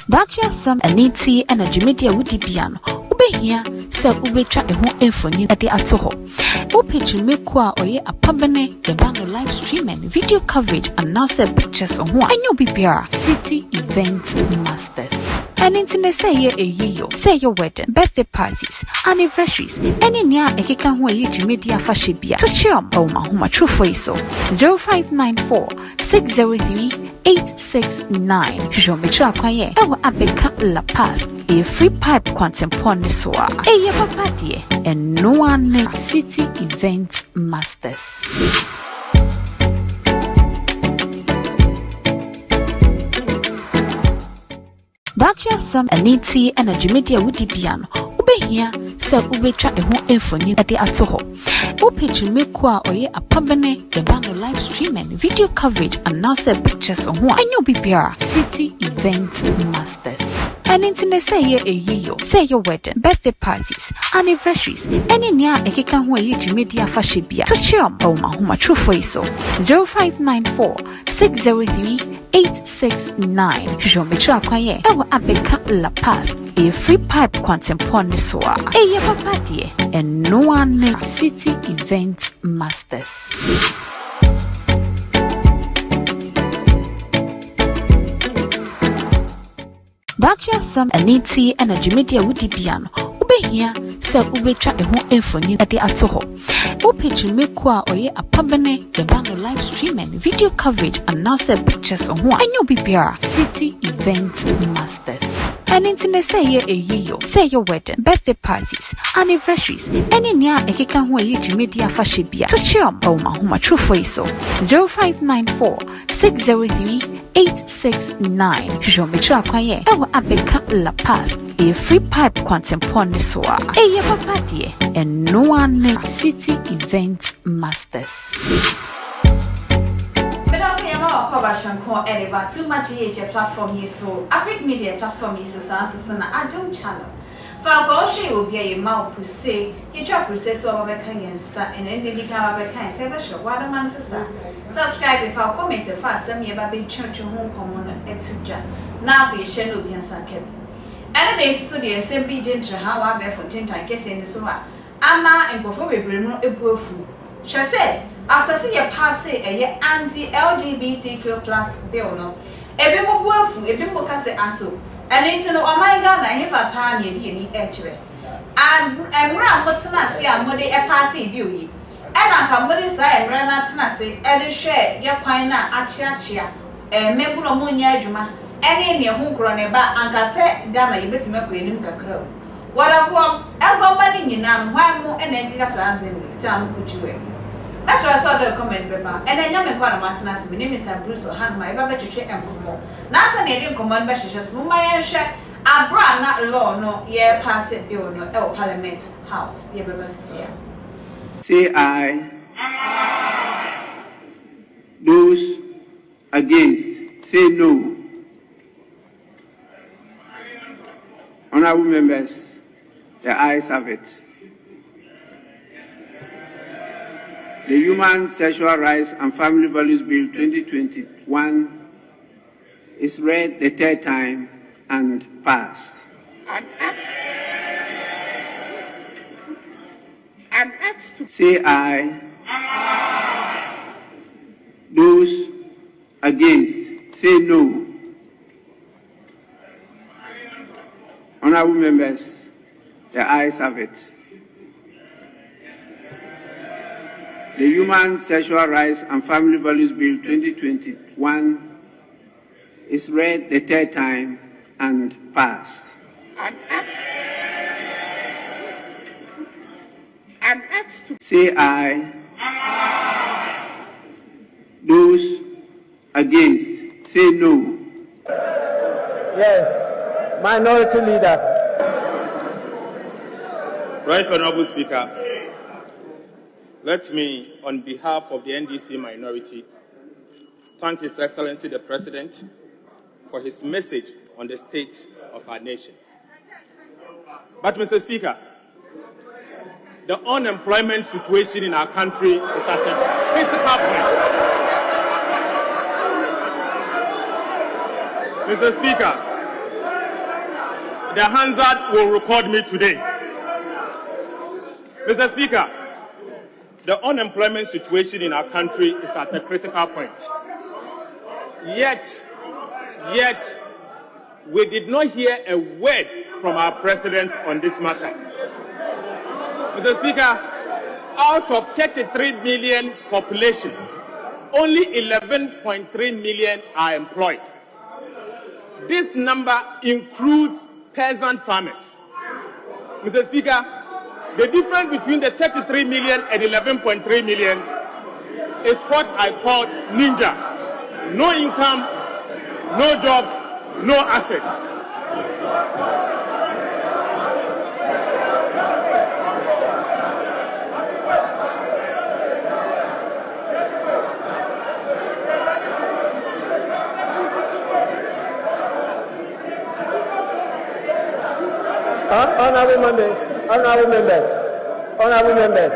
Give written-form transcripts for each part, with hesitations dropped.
Dacia some aniti and LGBTQ wudibiano. Ube here, se ube tra eho enfoni ade atoho. Ope jumekwa oye apabene yabano live streaming, video coverage, and nasa pictures on one. And you'll be City Event Masters. And internet say ye a year, say your wedding, birthday parties, anniversaries, any near a kikan who you media fashibia. To chum, oh my huma true for so 0594 603 869. Show me try kwaye. Ewa abeka La Paz. A free pipe quantum poniswa. A ye papa dear, and no one City Event Masters. Dacia some aniti and LGBTQ wudibiano. Ube here, se ube tra eho enfoni ade atoho. Ope jumekwa oye apabene yabano live streaming, video coverage, and nasa pictures on one. And you'll be City Event Masters. And internet say ye a year, say your wedding, birthday parties, anniversaries, any near a kikan who you media fashibia. To chum, oh my huma true for so 0594 603 869. Show me try kwaye. Ewa abeka La Paz. A free pipe quantum poniswa. A ye papa dear, and no one City Event Masters. Dacia some aniti and LGBTQ wudibiano. Ube here, se ube tra eho enfoni ade atoho. Ope jumekwa oye apabene yabano live streaming, video coverage, and nasa pictures on one. And you'll be City Event Masters. And internet say ye a year, say your wedding, birthday parties, anniversaries, any near a kikan who you media fashibia. To chum, oh my huma true for so 0594 603 869. Show me try kwaye. Ewa abeka La Paz. A free pipe quantum poniswa. A ye papa dear, and no one City Event Masters. Ediba too much platform yeso Afric Media platform yeso so na Adam channel. For go show will be a mouth per se. You drop process over Kenyansa and then the car by kind say show what a man subscribe if I'll comment if I send me about big church home common etc. Now for your channel be kept. And they studio simply didn't how I bear for 10 times guess in the summer. Ama and before we bring a brofu. Shall say after see a pass a anti-LGBTQ plus bill no. A bit more woeful, a bit more case aso. And into no my God, I have a pan ye actually. And round what's not say I'm a passy beauty. And I come with this I ran out to say, Eddie share your quina achia, a member of Munya Juma, any near who grown about and cassette Dana, you better make in crow. What I've won, I've got money in now, one more and then just answering me, Tom Couture. That's why I saw the comments, Pepper, and then young quite a master, my name is Bruce or hand my baby to check and come home. Nasa Nadian command bashes just move my share. I brought not law, no, yeah, pass it bill, no, Parliament House, yeah, baby, say aye. Those against, say no. Honorable members, the ayes have it. The Human Sexual Rights and Family Values Bill 2021 is read the third time and passed. An act to say aye. Aye. Those against, say no. Honorable members, the ayes have it. The Human Sexual Rights and Family Values Bill 2021 is read the third time and passed. An act to say aye. Aye. Those against, say no. Yes, Minority Leader. Right Honorable Speaker, let me, on behalf of the NDC minority, thank His Excellency the President for his message on the state of our nation. But, Mr. Speaker, the unemployment situation in our country is at a critical point. Mr. Speaker, the Hansard will record me today. Mr. Speaker, the unemployment situation in our country is at a critical point. Yet, we did not hear a word from our president on this matter. Mr. Speaker, out of 33 million population, only 11.3 million are employed. This number includes peasant farmers. Mr. Speaker, the difference between the 33 million and 11.3 million is what I call ninja. No income, no jobs, no assets. Honorable members,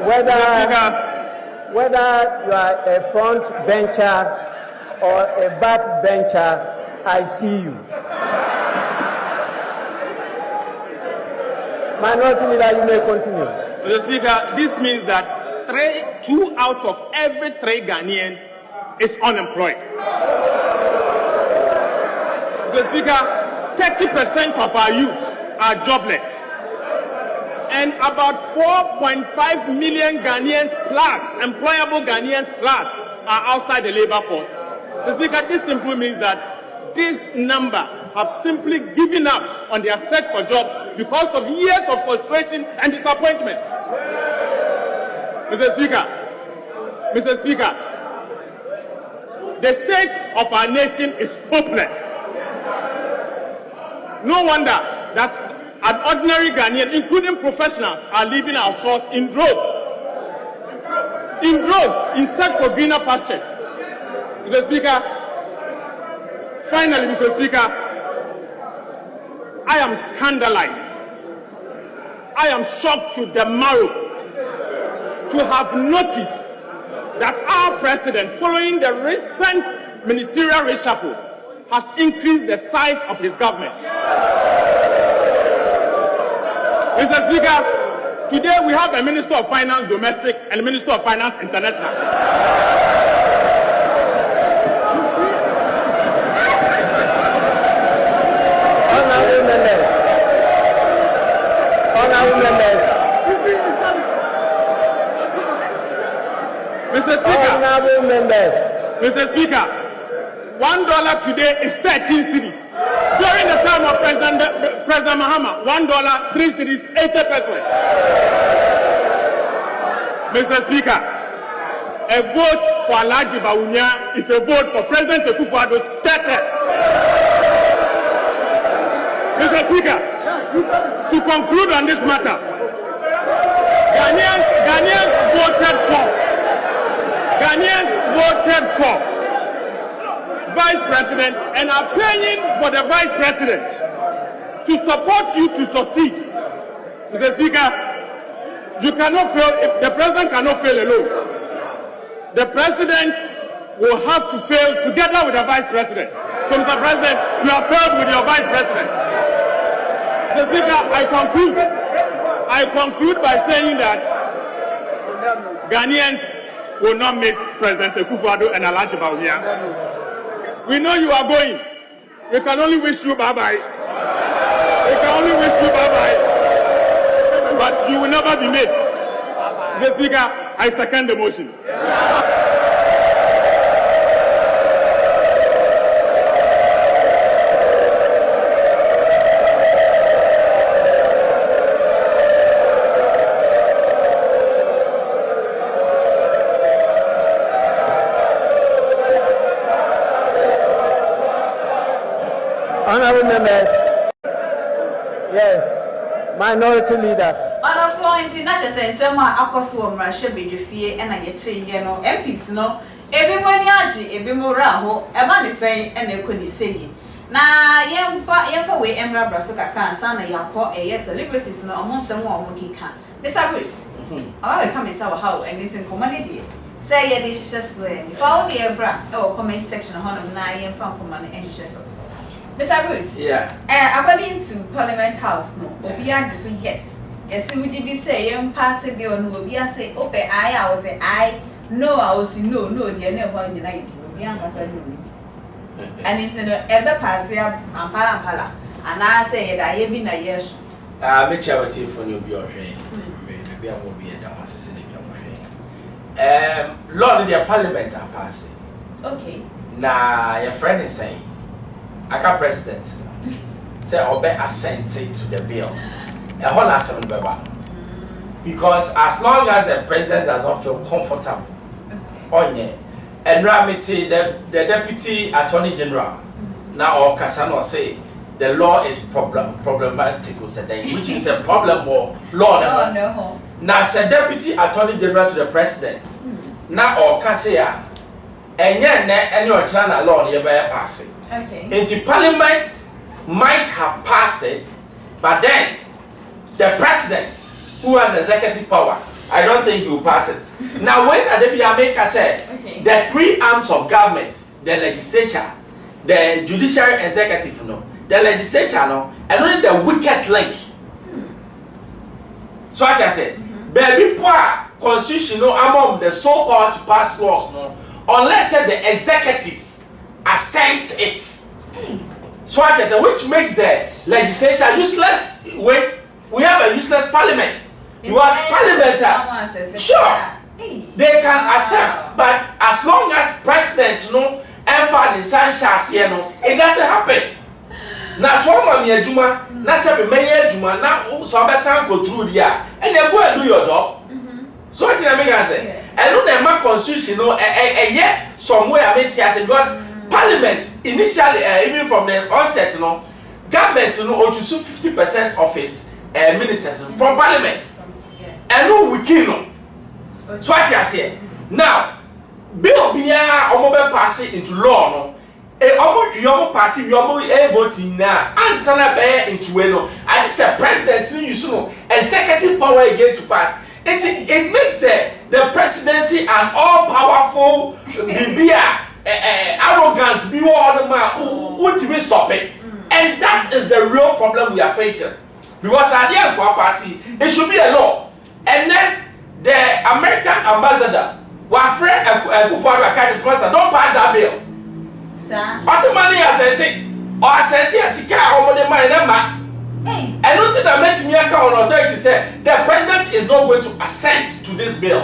whether you are a front bencher or a back bencher, I see you. Minority Leader, you may continue. Mr. Speaker, this means that 2 out of every 3 Ghanaian is unemployed. Mr. Speaker, 30% of our youth are jobless. And about 4.5 million Ghanaians plus, employable Ghanaians plus, are outside the labor force. Mr. Speaker, this simply means that this number have simply given up on their search for jobs because of years of frustration and disappointment. Mr. Speaker, the state of our nation is hopeless. No wonder that an ordinary Ghanaian, including professionals, are leaving our shores in droves, in search for greener pastures. Mr. Speaker, finally, Mr. Speaker, I am scandalized. I am shocked to the marrow to have noticed that our president, following the recent ministerial reshuffle, has increased the size of his government. Mr. Speaker, today we have a Minister of Finance Domestic and a Minister of Finance International. Mr. Speaker, $1 today is 13 cedis. During the time of President Mahama, $1, 3 cedis, 80 pesos. Mr. Speaker, a vote for Alhaji Bawumia is a vote for President Akufo-Addo's third. Mr. Speaker, to conclude on this matter, Ghanaians voted for Vice President and are paying for the Vice President to support you to succeed. Mr. Speaker, you cannot fail. The President cannot fail alone. The President will have to fail together with the Vice President. So, Mr. President, you have failed with your Vice President. Mr. Speaker, I conclude by saying that Ghanaians will not miss President Akufo-Addo and Alhaji Bawumia. We know you are going. We can only wish you bye-bye. But you will never be missed. Mr. Speaker, I second the motion. Honorable members, yes, Minority Leader. Honorable Auntie, not just saying someone Akoswam Russia be defeated and I get saying, you know, MPs no, everyone yaji, every moraho, a man is saying, and they couldn't say. Na yemfa we emra brasoka kan sana yakọ yes celebrities no among someone working can. Mr. Bruce, I will come and tell how anything commodity. say yeah, this is just way. If all the bra or comment section on na yen fan command and just Mr. Bruce. Yeah. According to Parliament House, no, Obia this week, yes. Yes, we did say pass a bill no Obia say open I was say I no I was no the never denied Obia said no. And it's ever pass here Ampala and I say that you been a yes. Me charity for you be okay. Maybe I will be a damn Lord, the Parliament are passing. Okay. Now, your friend is saying, I can president say, obey assent to the bill. A whole lot of because as long as the president does not feel comfortable, on ye, and Ramity, the deputy attorney general, now or Casano say, the law is problematic, which is a problem or law. No. Now, say deputy attorney general to the president. Now, or Cassia, and yet, any or China law nearby passing. Okay. Into Parliament might have passed it, but then the president, who has executive power, I don't think he will pass it. Now, when Adebiameka said, the three arms of government, the legislature, the judiciary, executive, the legislature, and only the weakest link. So what I said, baby, poor constitution among the sole power to pass laws, unless the executive assents it. So what I said, which makes the legislature useless. We have a useless parliament. Because parliament, sure, they can accept, but as long as president, it doesn't happen. Now, so one year Juma, now 7 years Juma, now so go through there, and then go and do your job. So what I mean, I say, I know the my constitution, a somewhere I mean, because Parliament initially, even from the onset, government, to 50% of its ministers from Parliament, and no we can. So what I say, now, bill be pass it into law, almost passive, you are voting now. Answer that into I just said president, you executive power again to pass. It makes the presidency an all-powerful arrogance be all the man who will stop it. And that is the real problem we are facing. Because at the end of it should be a law. And then the American ambassador, Wafre Akufo-Addo don't pass that bill. What's the money I sent it? Or I sent it as a car over the money. And not that meant me account authority said the president is not going to assent to this bill.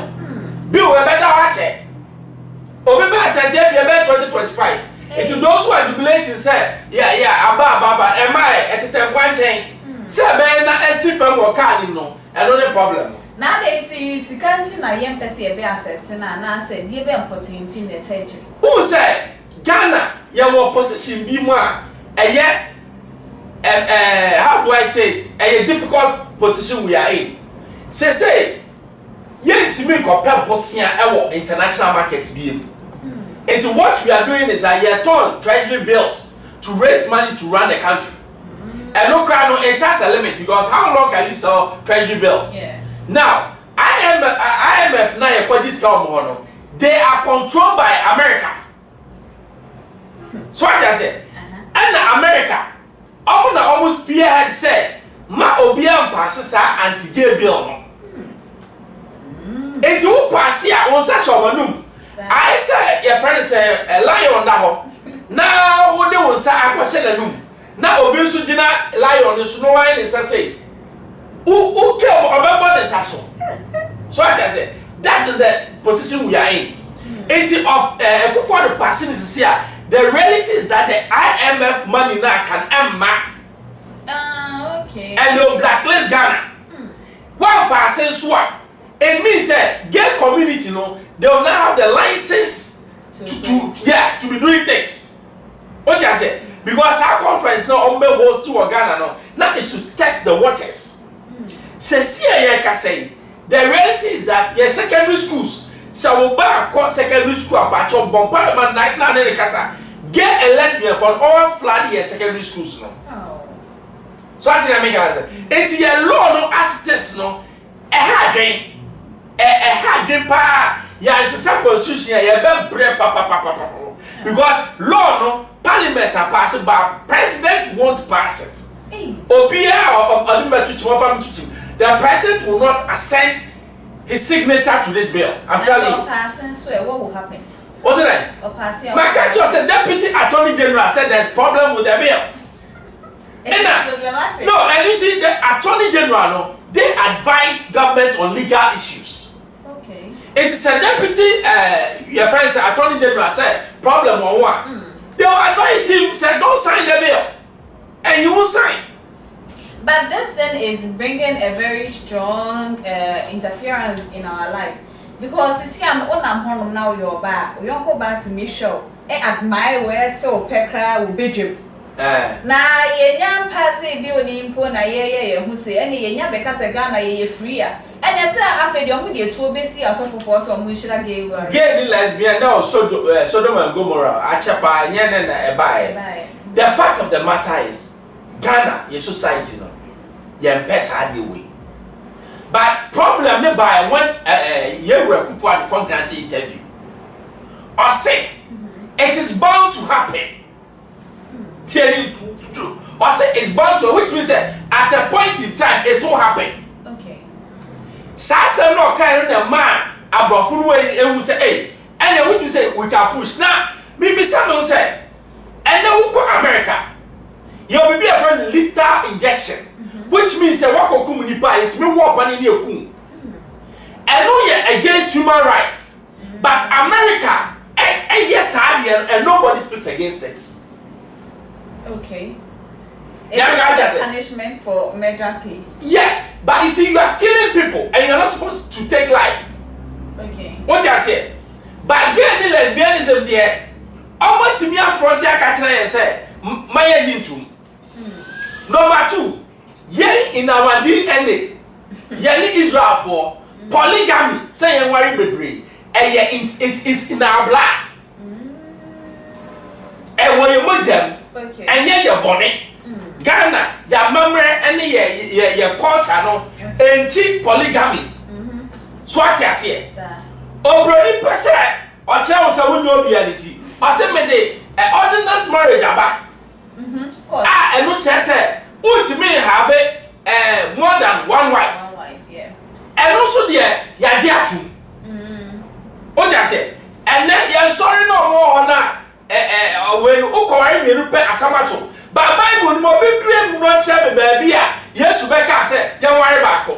Bill we better watch it. Obebe assent here 2025. It to those who are jubilating say, abba, am I at the one chain? Say be na esi fam wo car no. Another problem. Now they see can't na yem pese be assent na say dey be important in the territory. Who say Ghana your position be more how do I say it? A difficult position we are in. Say, yet to make compare Bosnia our international market being. And what we are doing is that you turn treasury bills to raise money to run the country. And no crowd, it has a limit because how long can you sell treasury bills? Yeah. Now, IMF now they are controlled by America. So what I said, and America. Almost Pierre had said, Ma Obian passes anti-gay bill. It's who pass here on such a manum. I said, your friend is a lion now. Now, what they will say, I question a noom. Now, Obisu Jina lion is no wine is a say. Who came about this asshole? So I said, that is the position we are in. It's for the passing is here. The reality is that the IMF money now can emma. Okay. And they'll blacklist Ghana. One person swap. It means that gay community, they'll now have the license to be doing things. What I say? Because our conference now hosts to Ghana now is to test the waters. Say, the reality is that your secondary schools. So we buy a secondary school about your bomber man night now in the casa. Get a lesbian for all flood your secondary schools no. So I think I make answer. It's your law no assistance no. A hard game pa Yeah, it's a constitution. Yeah, because law no parliament are passed, but president won't pass it. Obia or the president will not assent his signature to this bill. I'm telling you. Passing, so what will happen? What's it? My country said deputy attorney general said there's problem with the bill. Problematic. No, and you see the attorney general, no, they advise government on legal issues. Okay. It's a deputy, your friends, attorney general said problem on what? They will advise him, said don't sign the bill, and he will sign. But this thing is bringing a very strong interference in our lives. Because you see, I'm on now your bar. We don't go back to me show. Admire where so pekra will be dream. Na ye nyam passe bi oni impo na ye hu se ene ye nya beka se Ghana ye free a. Ene se afedi omu de to besi asofofo so omu nhira gay war. Gay lesbian now Sodom and Gomorrah achepa nyene na ebae. The fact of the matter is Ghana your society no ye mpesa dey way. But problem ne by when you were for an congress interview. Or say it is bound to happen. Tell you true. Or say it's bound to, which means that at a point in time it will happen. Okay. Sasa no kind of man about full way and we say, hey, and then we say we can push. Now, maybe someone say, and then we go America. You'll be a friend lethal injection. Which means that what come in it may walk on in your kum. And no, you're against human rights. But America, yes, and nobody speaks against it. Okay. Yeah, it's a punishment for murder case. Yes, but you see, you are killing people and you're not supposed to take life. Okay. What you say? But gay and lesbianism there, I want to be a frontier catcher and say, my into. Number 2. Yen in our DNA, yen Israel for polygamy, say and worry baby, and yet it's in our blood. And when you move them, and yet you're bonnet, Ghana, your memory, and your culture, no, and cheap polygamy. So what you say? Oh, brother, per se, or Charles, I will know reality. I said, me day, an ordinance marriage, and no chance. Ultimately have more than one wife. One wife, yeah. And also the Yajiatu. What I say? And then you're sorry no more on that. When Ukoi me rupe asamato. But Bible no be blame no chebe baby a. Yes, Rebecca said, "You worry back."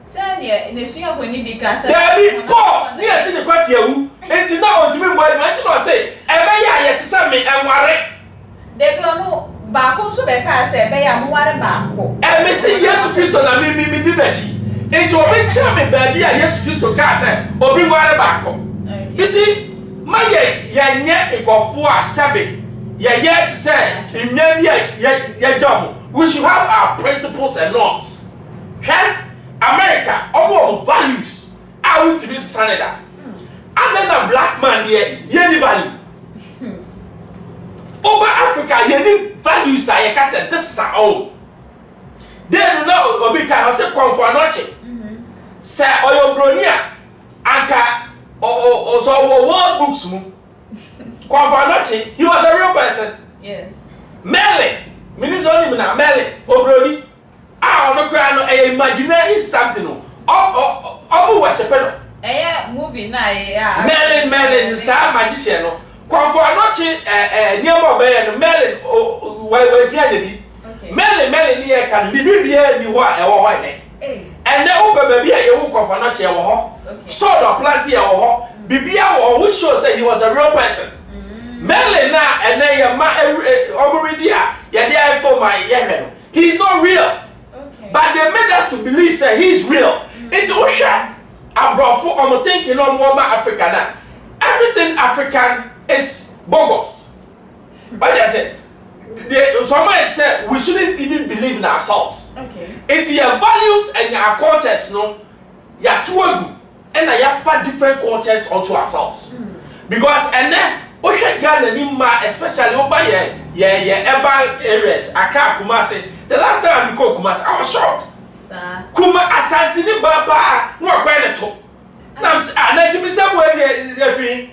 Say in the swing of when you become. There be Paul. Near see the kwati ewu. Enti na on timi boy man no say, "E be ya ye tisa me en ware." There be no baako so be ka say be ya mo ware baako. E me say Jesus Christ na me di nachi. Enti obi kira me baby a Jesus Christ ka say obi ware baako. You see, my ye ekofo a sabe. Ye to say in ye job. We should have our principles and norms. Okay? America, our values are going to be standard. And then a black man here, ye value. Over Africa, ye values are ye say this is our own. Then no obi can say come for noche. Say oyo bronia anka o so world books mu. Come for noche, he was a real person. Yes. Merlin, meaning only na Merlin obroni. Ah, no cry no imaginary something no. Oh worship no. Movie na Merlin sa magician no. Come for noche near mo be no Merlin we tia dey bi. Merlin here can live here ni ho e wo ho ne. And then open baby e wo come for noche e wo ho. So the plant here wo ho. Bibia wo which shows say he was a real person. Merlin na and then your ma already ya for my yemen. He is not real. But they made us to believe that he is real. It's Osha. Abrofo I'm thinking no more about Africa now. Everything African is bogus. But I said someone said we shouldn't even believe in ourselves. It's your values and your cultures, no, your two and I have different cultures onto ourselves. Because and then Osha Ghana Nima, especially over urban areas, Accra, Kumasi. The last time I go Kumasi, I was shocked. Kuma Asante ni Baba, no quite at all. Now, I need to be somewhere.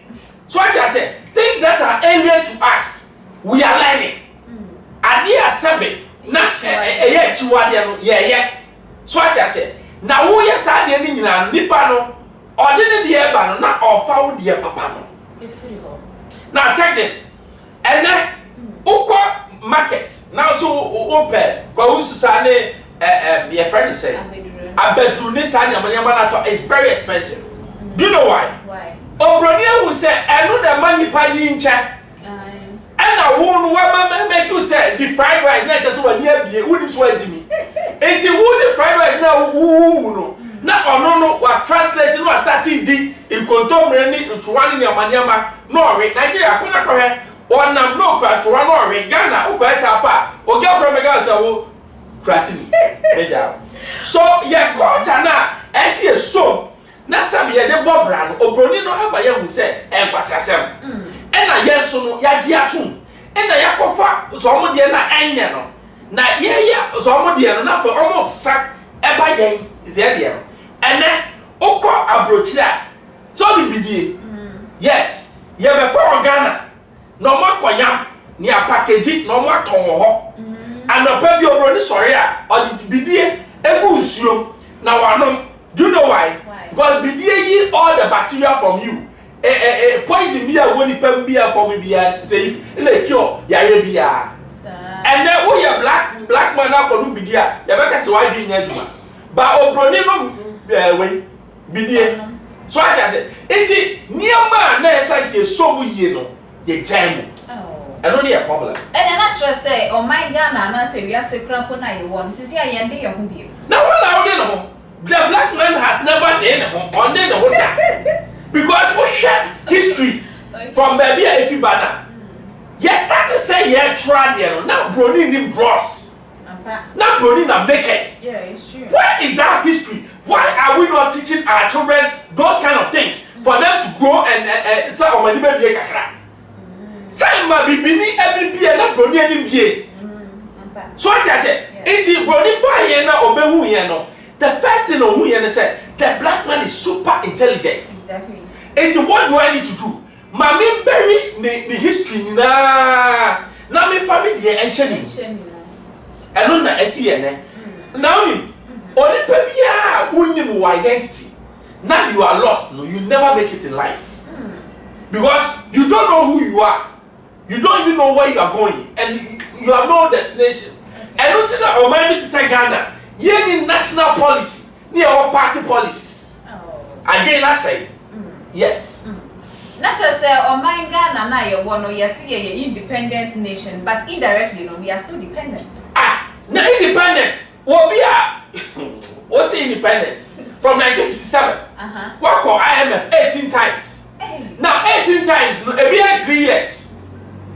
So I say things that are alien to us, we are learning. Idea sabe na chiwade no ye. So I say na wo ye sa de ni nyina nipa no odene de eba no na ofa wo de papa no. Now check this. And then uko market. Now so open kwa usu sa ne your friend is saying abedru ni sa nyama na to is very expensive. Do you know why? Why? Obronia who say enu na mani pa yi nche. And I won't make you say the fried rice not just one year be wouldn't sweat to me. It's a wood fried rice now no. Now no what translating was starting the in contemporary to one in your maniama no Nigeria kuna kwa or nam no kwa to one or Ghana o kwa sapa o girl from Ghana so crashing major. So your culture now as you so na some ye de bobra no obroni no abaye hu say e kwasasem. Ena yeso no yaji atum ena yakofa so omo de na enye no na ye so omo de no na fa omo sa eba yen ze de no ene ukọ abrochira so bi bidie yes ye be for Ghana no makoyam ni a package no mo aton ho anopa bi obroni sori a odi bidie egu nsuo na wanom. Do you know why? Because bidie yi all the bacteria from you. Poison me a woni pem bia for me bia say if na cure yare bia. And then who your black man akonu bidia ya beka se why do nya juma. Ba obroni no we bidie. So I say enti niam na esa ke so mu yie no ye jam. And only a problem. And then actually say oh my Ghana na say we are say krampo na ye won sisi ayende ye ho bio. Now what I want to know the black man has never done on the whole because we share history from baby if you banner. Yes, start to say yeah, try there now brony him gross. Now brony na naked. Yeah, it's true. Where is that history? Why are we not teaching our children those kind of things for them to grow and say oh my baby kakra. Time ma bibini every be na brony any be. So what I say, it's brony buy here na obehu here no. The first thing on who you say the black man is super intelligent. Exactly. It's what do I need to do? Mami bury the history na me family dey ancient. I don't know SCN. Now only pebia unim identity. Now you are lost, no, you never make it in life. Because you don't know who you are. You don't even know where you are going and you have no destination. And don't think that Omani to say Ghana. Any national policy, near our party policies. Again, I say, yes. Not just say, oh my Ghana, now you want to see an independent nation, but indirectly, no, we are still dependent. Now independent. What we are? What's independence? From 1957. What call IMF 18 times? Now 18 times, every 3 years.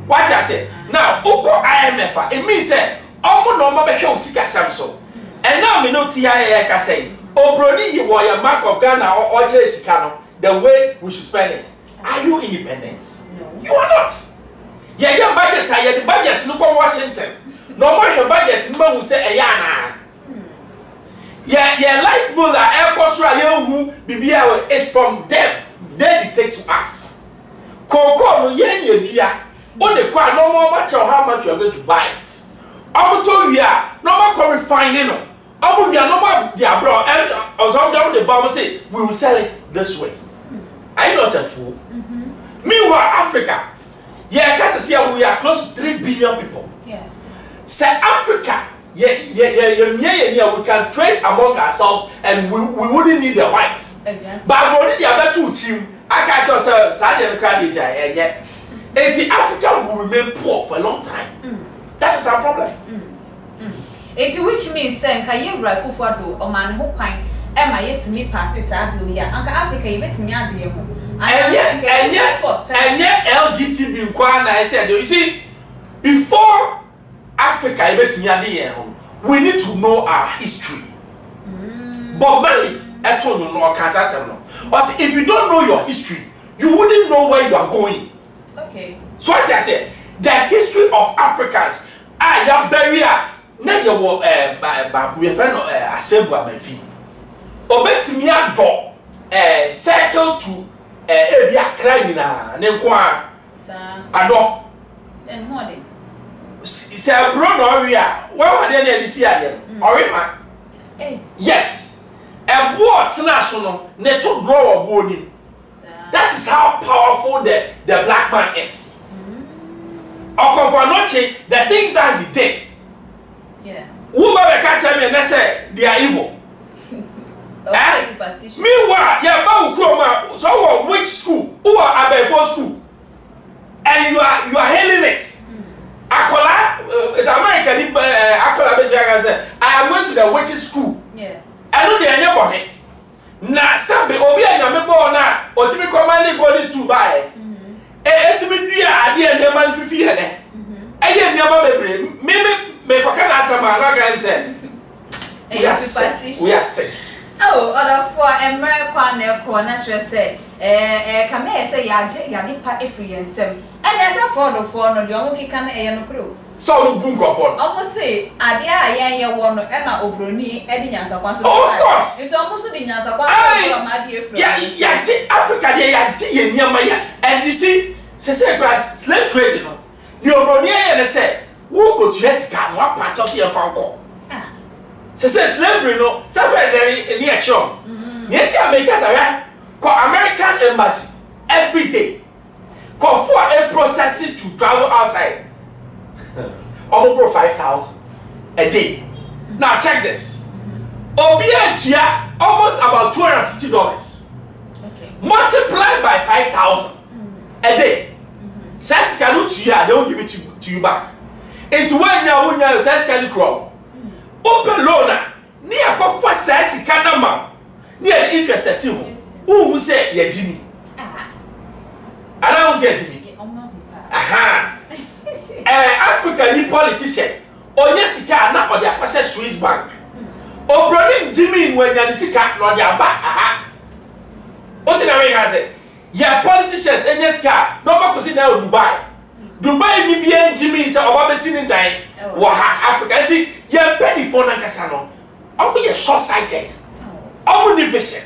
What I say? Now, Oko IMF, it means that almost no more show Sika Samson. And now me no TIA can say, oh brony, you were your mark of Ghana or Sikano, the way we should spend it. Are you independent? No. You are not. Yeah, your budget, the budget, look at Washington. No more your budget, no one say, Ayana. Yeah, light bill, air cost, who BBL is from them. They dictate to us. Coco, yen, dear. Only quite no more much or how much you are going to buy it. I'm told you, no more refining. I will be a normal diablo and also down the bomb say we will sell it this way. Are you not a fool? Meanwhile, Africa, yeah, because we are close to 3 billion people. Yeah. Say Africa, yeah, we can trade among ourselves and we wouldn't need the whites. Exactly. But we need the other two team. I can't just say, yeah. And Africa will remain poor for a long time. That is our problem. Which means saying can you break for do or man who kind am yet to me passes Abuya Uncle Africa you bet me out there. And yet LGBT inquire I said you see before Africa you bet me out there we need to know our history. But Mali I told you no Kansas no. But if you don't know your history, you wouldn't know where you are going. Okay. So what I said the history of Africans ya barrier na you we friend assembly my fee obetimi ado circle to ebi akra nyina ne nko a ado then more than say bro no we a wa de na edisi ade no ori ma yes and port na so no ne to draw obo. That is how powerful the black man is. Okonfanoche, the things that he did. Yeah. Woman be catch me and say they are evil. Superstition. Meanwhile, yeah, ba ukroma so which school? Who are Abefo school? And you are hailing it. Akola is American Akola be say I am going to the witch school. Yeah. I know they are never na sabe obi anyame bo na otimi command police to buy etimi dua ade ende man fifi hele eye niama bebre me kwaka na asama na ga say we are sick. Oh, other for America na ko na chere say kame say ya de pa efri yensem and as a for no de omo kika na eye no kro so no bunko for almost say ade a yen ye wo no e na obroni e di nyansa kwa so of course it almost di nyansa kwa so ma di efri ya Africa dey ya ye niama ya and you see say class slave trade no the obroni e say wo go to esika no apacho se e fa nko say slavery no first any action yet America say ko American embassy every day ko for a process to travel outside almost 5,000 a day. Now check this. Obia almost about $250. Okay. Multiplied by 5,000 a day. Says canu to ya, they won't give it to you back. It's when you says can crop. Open loaner. Near go for says canama. Near interest as you. Who say ye Jimmy? I don't say Jimmy. Aha. African politician onye sika na odi akwase Swiss bank obroni Jimmy nwanya sika na odi aba aha o ti na we ga say ya politicians enye sika no makosi na Dubai ni bia Jimmy say oba be sini dan wo ha Africa ti ya penny for na kasa no omo ye short sighted omo ni vision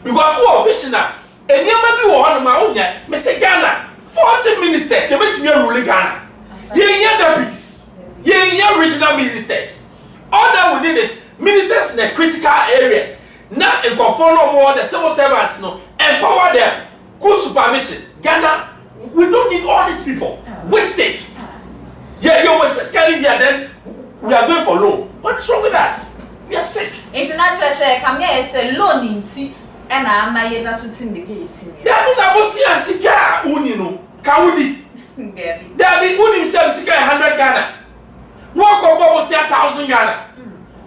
because wo vision na eniama bi wo ho no ma onya me say Ghana 40 ministers you bet me rule Ghana. Yeah, deputies. Yeah, regional ministers. All that we need is ministers in the critical areas. Now, in conform more the civil servants, no, empower them. Good supervision. Ghana, we don't need all these people. Wastage. Yeah, you're wasting here, then we are going for loan. What's wrong with us? We are sick. International say, come here, say loan in tea, and I'm my year suiting the gate. That means I was here, Sika, Unino, Kaudi. David won himself 100 Ghana. No Kobo was 1,000 Ghana.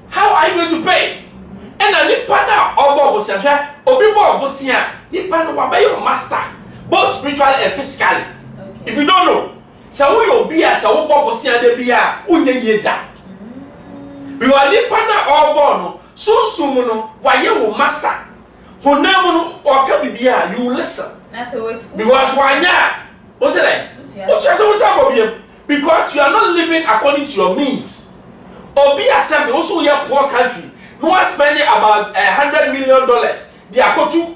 How are you going to pay? And a Nipana Obo was a Obibo was here. Nipana Wabe your master, both spiritually and physically. If you don't know, so we will be as a Obo was here, they be a Unye Yeda. You are Nipana Obo, so Sumuno, why you will master. Who never or can be here, you will listen. That's a way because why not? What's it? Because you are not living according to your means. Or be accepted also your poor country. No one spending about $100 million. They are going to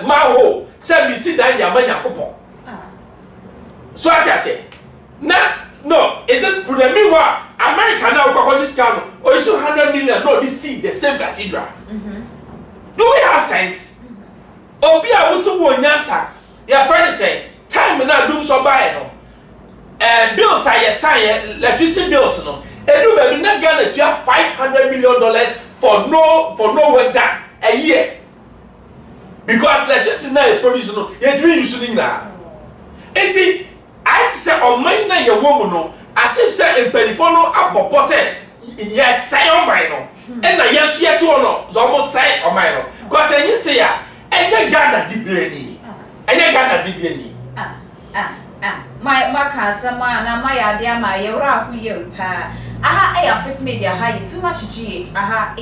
Maho. Say me sit down your money coupon. So I say, no, is this for the meanwhile America now got this kind or you show 100 million? No, this see the same cathedral. Do we have sense? Or be a also one answer. Your friend is saying, time now do so buy no. Bills are sign electricity bills no. Edu baby na Ghana to have $500 million for no work done a year. Because electricity now produce no, yet we using na. Enti I say on mine na your woman no, as if say in Pelifono abopo say yes say on mine no. And na yes yet no, so almost say on mine no. Because you say ya, enye Ghana di breni. Enye Ghana di breni. My cancer, na my idea, my yora who you pa. Aha, Afric Media, how you too much GH, aha,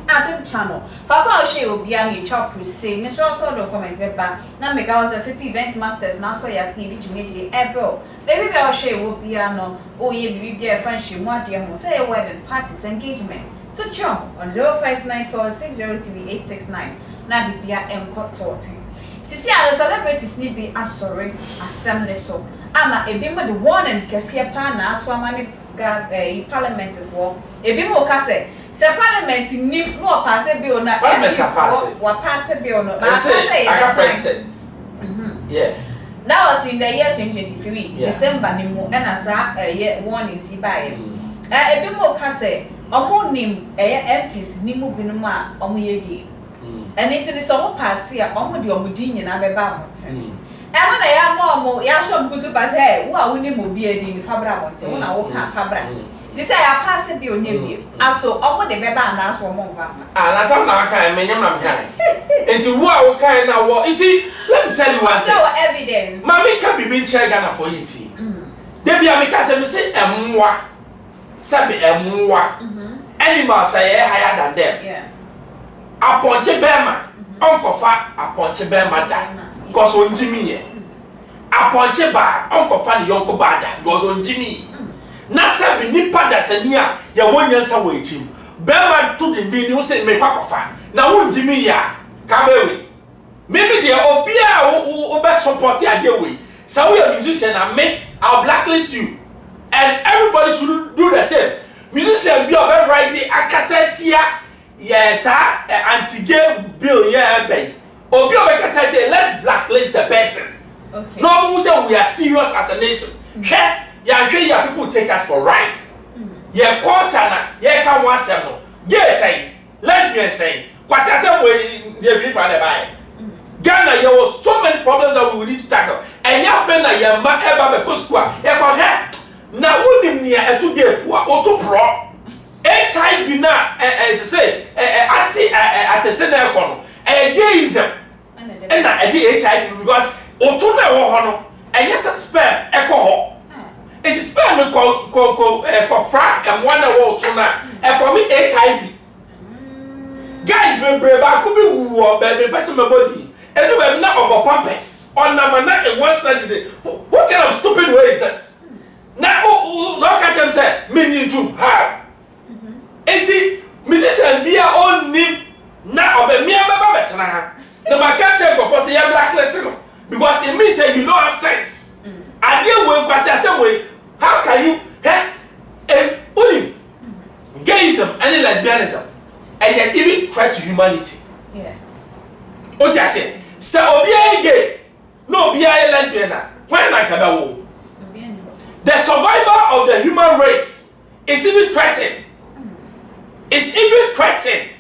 Adam channel. Papa, she will be on your chop, say, Miss Rosso, no comment, Pepper. Now, make us a city event masters, now so you're sneaky to media, bro. Baby, our share will be no, oh, ye be a friendship, what dear, say a wedding parties engagement. To chum on 0594 603 869. na bibia enko totin sisi a celebrities ni bi asori asem ne so ama ebi mo the one and kese pa na ato amane ga parliament for ebi mo ka say parliament ni no pass bill na parliament pass wa pass bill no I say president yeah. That was in the year 2023 December ni mo na sa one is by ebi mo ka say omo nim MPs ni mo binum a omo yegi and it is so pass here omo di omo di nyina be ba moten e na ya mo ya show mkutu pass hey wo a woni mo bi edi ni fabra moten wo na wo ka fabra this say ya pass bi o nebi aso omo de be ba na so omo mfa na some na kan menyam na mkan enti wo a wo kan na wo you see let me tell you one thing so evidence mama can be being chair Ghana for yiti debi amika say emwa sabe emwa animals say higher than them yeah aponche bema onkofa aponche bema da because onjimi ye aponche ba onkofa ni yonko bada because onjimi na sabe nipa da sania ya wonyansa wo ejim bema to the ni say me kwakofa na wonjimi ya kabewe maybe the obia who be support ya dey way so we are musician and me I'll blacklist you and everybody should do the same musician be obe rising akasetia yes anti-gay bill yeah be obi obe kasetia let's blacklist the person okay no we say we are serious as a nation ya people take us for ride yeah culture na yeah can one sem no gay say lesbian say kwasi asem we dey fit for the buy Ghana, there was so many problems that we will need to tackle. And ya friend na ya ma eba be koskua. E ko he na wonim nia etu gefu a oto pro. HIV na say atese na ekono. Gayism. Na HIV because oto na wo ho no. Enye sperm eko ho. It is sperm ko fra and one na wo oto na. E for me HIV. Guys me breba ko be wu be person my body. Anyway, now about pampers on na in one study. What kind of stupid way is this? Now, how can you say meaning to have? 80 musician be our own name now, but me and my better. The market check for say blacklisting because it means that you don't have sense. I deal with question same way. How can you only gayism and lesbianism and yet even try to humanity? Yeah. What I say? So obiya gay, no obiya lesbian. When I come out, the survival of the human race is even threatened. It's even threatened.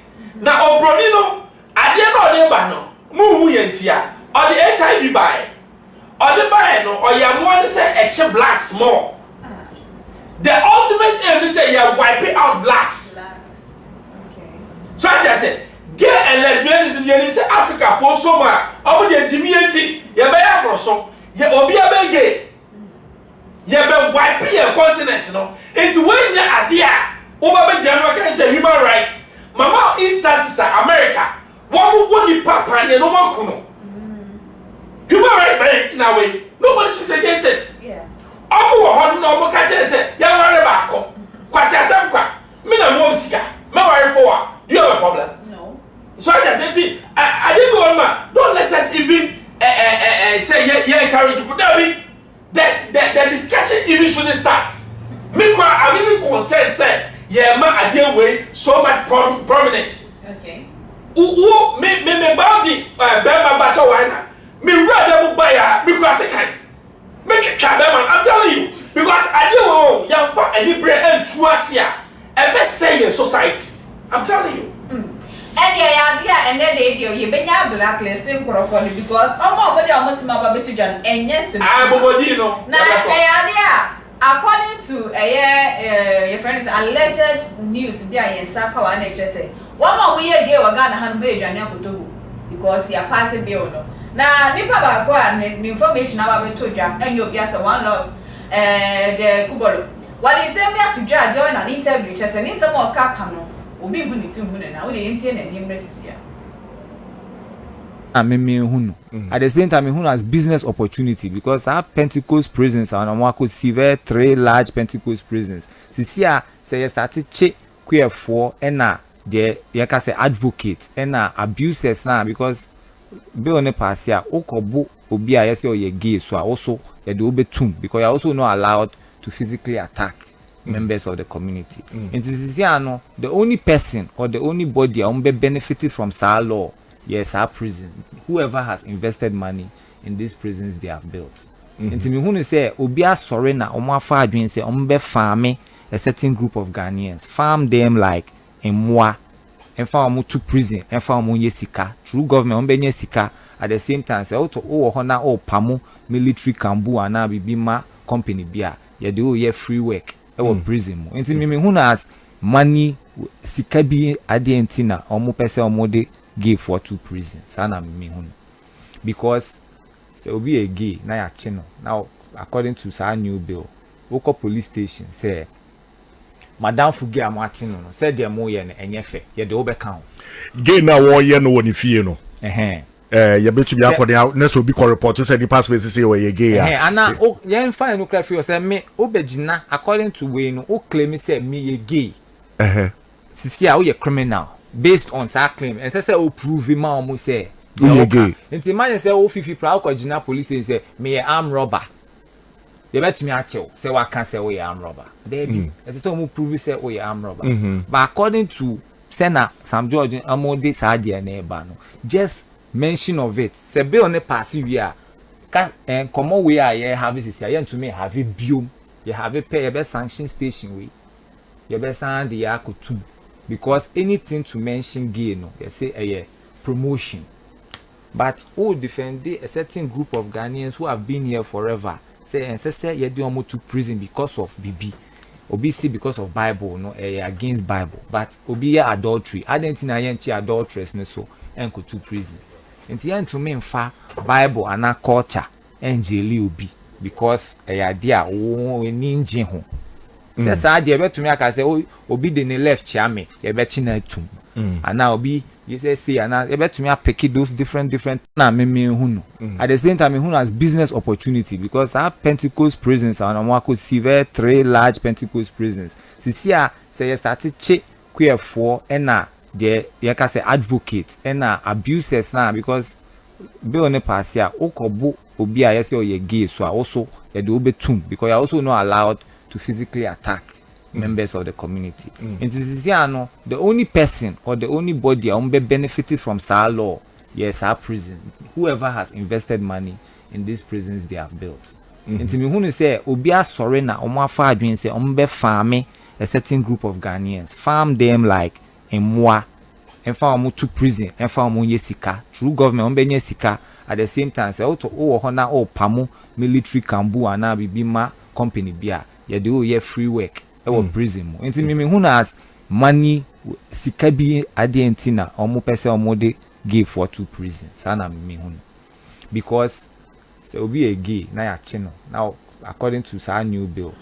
Now obronino, I didn't know the bano. Move yentia or the HIV by or the buy no or you want to say a blacks more. The ultimate aim is say you wiping out blacks. Okay. So as I said. Gay and lesbianism you say Africa for so much obo de jimienti ye be ya broso ye obi abe gay ye be wipe your continent no enti when ya ade a oba be jano kan say human rights mama instances America wo ni papa ne no makuno human rights na way nobody speaks against it yeah obo wo ho no obo ka chere say ya ware ba akọ kwasi asem kwa me na mo sika me ware for do you have a problem? So I just say, I didn't go on, man. Don't let us even say, yeah, encourage people. The discussion even shouldn't start. I'm even concerned, say, yeah, man, I deal with so much prominence. Okay. Who me bounty, Bema Basso, me rather buy me cross a kind. Make it man. I'm telling you. Because I deal with young folk and you bring and to us here. And best say in society. I'm telling you. And yeah, and then they give you blacklisting Crawford because almost my baby children and yes, according to your friend's alleged news, behind Saka and HSA. One more we gave a gun a handbag and Yakutu because he are passing bill. Now, Nipa Bakwa and information about to jam and you'll be as a one love the Kubolo. What is sent me to judge during an interview, just and in some more car obi hu ni tim hu na we dey entie na nim resisia ameme hu at the same time hu as business opportunity because our Pentecost prisons and we could see very 3 large Pentecost prisons sisia say you start che queer for na the yaka say advocate and abusers now because be on a pass here okobo obi a say or gay so also you do betum because you're also not allowed to physically attack members of the community. And this no the only person or the only body be benefited from our law, yes, our prison. Whoever has invested money in these prisons they have built. And to me who say obi a sorry na omo afa adwen say be farming a certain group of Ghanaians, farm them like emwa and farm to prison and farm yesika true government be sika at the same time say to hona pamo military kambu ana bibima company bia ye do ye free work e wo prison mo enti me hu na as money sika bi ade entina omo pese omo de give for to prison sana me hu because say obi a gay na ya chi no now according to sa new bill woko police station say madam fugi amati no said dem mo ye no enyefe ye de obeka gay na wo ye no woni fie no ye betu bi akode na so bi ko report say the passport say we ye gay ana o ye fine no craft say me obegina according to we no o claim say me ye gay sisi a o ye criminal based on that claim and say o prove ma o say you gay nti man say o fifi pra ko gina police say me ye armed robber. They bet me actual say what can say we armed robber. Baby, it's so mu prove say we armed robber. But according to Sena Sam George Amode Sadia neighbor no, just mention of it. Say be on a pass we are and come on we are here have this here to me have it biom. You have it pay your best sanction station we. Your best and the akutu because anything to mention gay no, they say a promotion. But who defend a certain group of Ghanaians who have been here forever. Say ancestor ye do almost to prison because of BB. Obi see because of Bible no against Bible. But obi adultery. Adentina yenchi adulteress ne so enko to prison. Enti yen to me fa Bible ana culture enjeli obi because idea wo ni nje ho. Say sa de betumi aka say obi de ne left chiame ye bechi na tum. Ana obi you say ana e betumi pick those different na me hu no at the same time hu as business opportunity because our Pentecost prisons and one could see very 3 large Pentecost prisons sisia say you started che queer for na the you can say advocates na abusers now because be on a pass here okobo obi a say or gay so also you do betum because you also not allowed to physically attack members of the community. And this is no the only person or the only body be benefited from our law, yes, our prison. Whoever has invested money in these prisons they have built. And to me who say obi a sorry na omo afa adwen say be farming a certain group of Ghanaians, farm them like emwa and farm to prison and farm yesika true government be sika at the same time say to hona pamo military kambu ana bibima company bia ye do ye free work prison mo enti me hu na as money sika bi ade entina omo pese omo de give for to prison sana me hu because say obi a gay na ya chi no now according to our new bill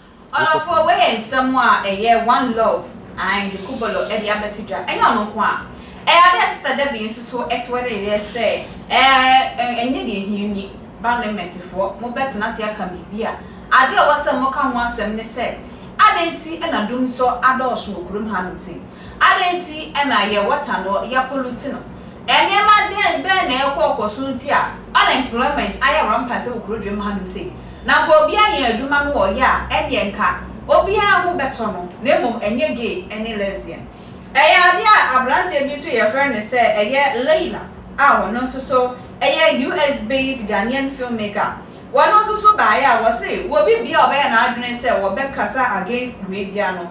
for we and someone one love and the kubolo e dia betidra enya no kwa ade sister de bi so etwere ye say enye de hiuni parliament for mo bet na se aka bibia ade o wasem mo ka ho asem ne say adenti na dum so adults no kurum hanti adenti na ye water no ya pollute no enema den be na ekokoso nti a unemployment aya rampant okurodwem hanti na go obi anya adwuma no wo ya enye nka obi a ho beto no na mom enye gay ene lesbian ade a abrante bi so ye friend say eye Leila a wono so eye US based Ghanaian filmmaker. One also so by I was say, will be a way and I didn't say, what Becassa against Rabiano.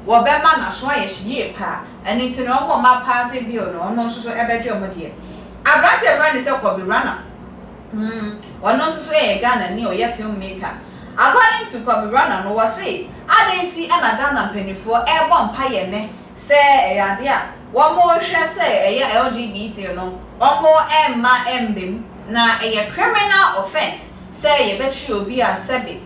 What Bema na show ye pa, and it's no more my passing bill, no so ever your dear. I brought a friend is a copy runner. One also say a gun and near your filmmaker. According to copy runner, no was say, I didn't see an Adana penny for airborne pioneer, say a dear. One more shall say a LGBT, no, one more Emma Mbim, na a criminal offense. Say you bet you be a sebi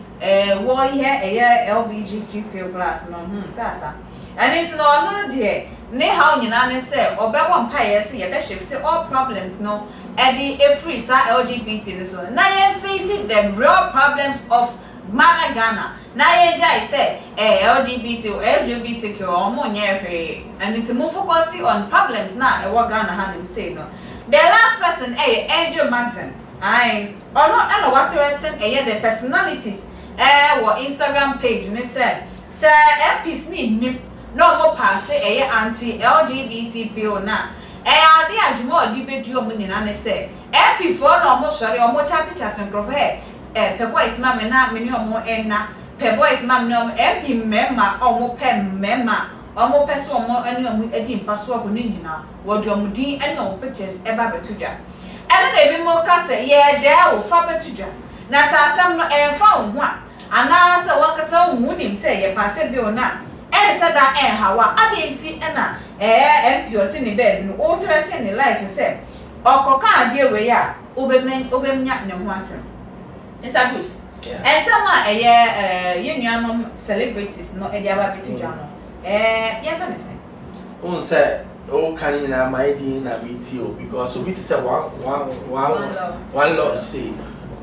war here a LGBTQ plus no tasa and it's no dear ne how you say or be one pie say you bet shift all problems no Eddie a free sa LGBT so now you facing the real problems of mana Ghana na ye jai say LGBTQ omo nyehwe and it's more focusing on problems na e wa Ghana hanim say no the last person Angel Maxon I no what threaten the personalities what Instagram page ne say sir MPs need no more pass anti LGBTQ na ade adwuma odi bedu omo nyina ne say MP for no mo sori omo chat profile pe boys ma me na me ni omo enna pe boys ma me no MP memma omo pe memma omo pe so omo ani omo edi mpaso ago ni nyina wo di omo din ene omo pictures eba betudwa ene na ebi mo ka say ye de wo fa betudwa na sa asam no fa wo ho a ana sa wo ka sa wo nim say ye pass bi ona ene sa da hawa adenti ena MP oti ni bed no o threaten ni life say okoka ade we ya obemnya ne ho asem Mr. Bruce and someone union celebrities no ediaba betudwa no ye fa ne say on say o kan na my din na meet you because obi ti say one love say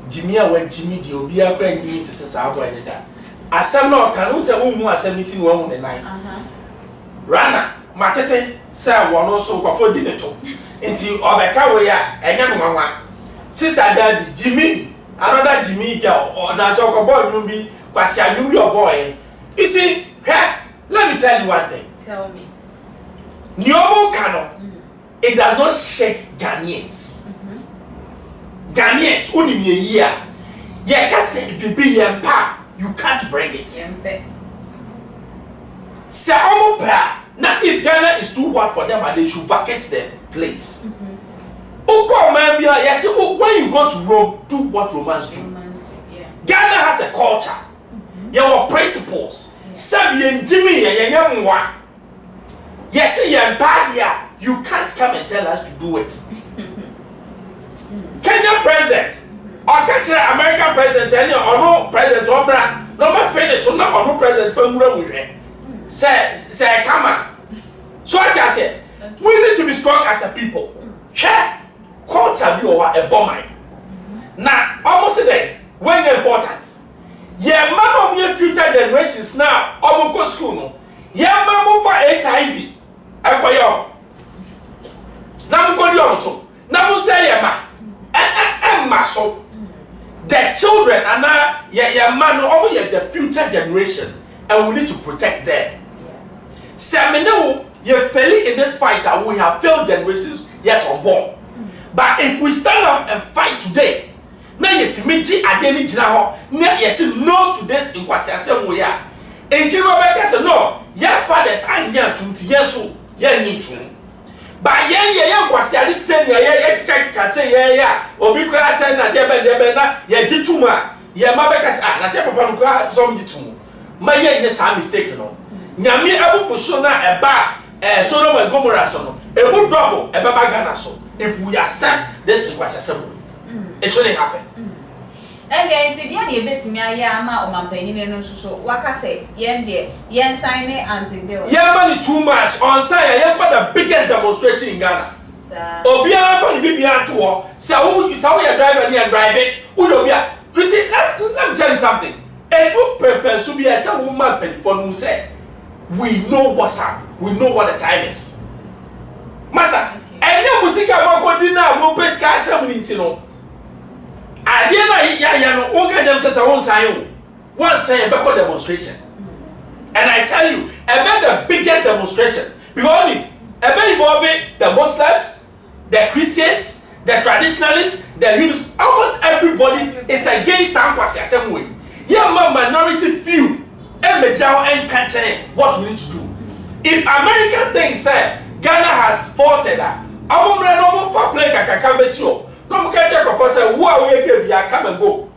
Jimmy awa Jimmy di obi akwa Jimmy ti say sa boy ne da asem no kan o say wo mu asem meeting wo hu ne nan rana matete say wo no so kwafo di ne to enti obeka we ya enya no nwanwa sister Daddy Jimmy another Jimmy girl or na so ko boy nu bi kwasi anyu your boy you see let me tell you one thing. Tell me. Nyomo Kano, it does not shake Ghanaians. Ghanaians, only a year. Yeah, kase bibi yempa, you can't bring it. Se omo pa, now if Ghana is too hot for them and they should vacate their place. Oko man yes, when you go to Rome, do what Romans do. Ghana has a culture. Your principles. Sabi Jimmy yemwa. Yes, you can't come and tell us to do it. Kenyan president or catch American president or no president or no my friend to not or no president from where say come on. So what I said, we need to be strong as a people. Hey, culture be over a bomb. Now, almost today, when important. Yeah, man of your future generations now, almost go school no. Yeah, man for HIV. Akoyo. Namu ko di onto. Namu say ye ma. Maso. The children and your man or the future generation and we need to protect them. Semino, you fail in this fight and we have failed generations yet unborn. But if we stand up and fight today, now yet meji adeni jina ho, yes no to this in kwasiasem we are. Enji Rebecca say no, your fathers and young to yesu. Yeah, need to. But yeah, kwasiali send ya say yeah, obi kra say na debe na ya dituma. Ya mabeka say na say papa no kra so ditumu. Ma yeah say mistake no. Nyame abu for sure na eba Sodom and Gomorrah so no. E go double e baba Ghana so. If we accept this in kwasiasem, it shouldn't happen. And then to the end, you bet me a yama or mampany no so. Waka say, yen dear, yen sign it anti bill. Yeah, money too much on side. Yeah, what the biggest demonstration in Ghana. Obia from the BBR tour. So you saw your driver near driving. Uyobia. You see, let me tell you something. A good purpose to be a some woman for who said, we know what's up. We know what the time is. Massa, and your music about dinner, no best cash, no. I didn't know okay, them says I won't sign one say a backward demonstration. And I tell you, about the biggest demonstration because about involving the Muslims, the Christians, the traditionalists, the Hindus, almost everybody is against some way. Yeah, minority few and what we need to do. If American things say Ghana has fought that, I'm not for play kakakambesio. No, we can check of us who are we give you come and go.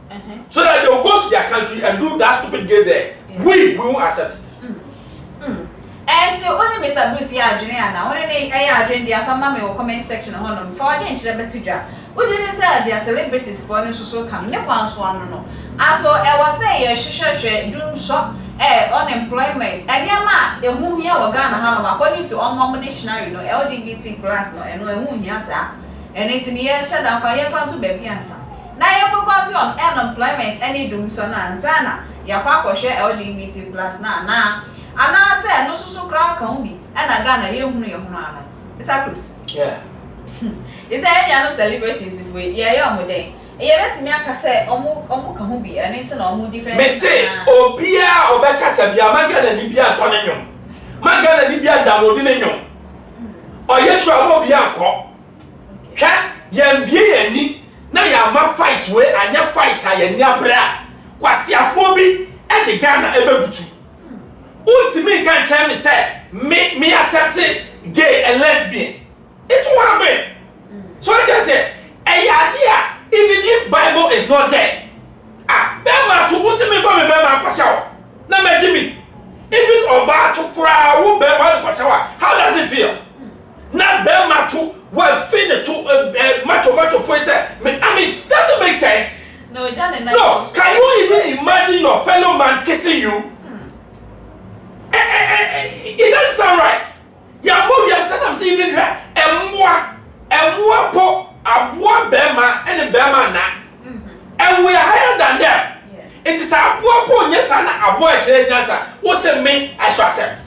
So that they will go to their country and do that stupid game there. Yeah. We won't accept it. And so only Mr. Bruce Adriana, only I adjourn the family or comment section on them for a change the better job. We didn't say their celebrities for no social come, no one's one no. As for I was saying, she doing shop, unemployment, and your man, the who here were Ghana Hanama, according to all dictionary, no LGBT plus, no, and no, yes, and it's in the year shut down for your farm to baby answer. Now you focus on unemployment any doom so na ansana ya kwa share LGBT plus na ana say no so kra ka hu bi na Ghana ye hunu ye hunu ana Mr. Cruz yeah is any no celebrities if we ye omo ye let me aka say omo ka hu bi and it's na omo different me say obia obeka sa bia magana ni bia to ne nwom magana ni bia download ne nwom oye sure omo bia akọ hwa ye mbie ye ni na ya ma fight we anya fight a ye ni abra kwasiafo bi e de Ghana ebebutu ultimate can tell me say me accept gay and lesbian it won't happen so I just say idea even if Bible is not there bema to who see me for me bema kwashaw na me jimi even oba to cry wo bema kwashaw how does it feel na bema to well fin to macho for say I mean doesn't make sense no Johnny no can you even imagine your fellow man kissing you it doesn't sound right ya mo ya say even emwa po aboa bema and bema na and we are higher than them yes. It is aboa po nyesa na aboa kire nyasa what say me I should accept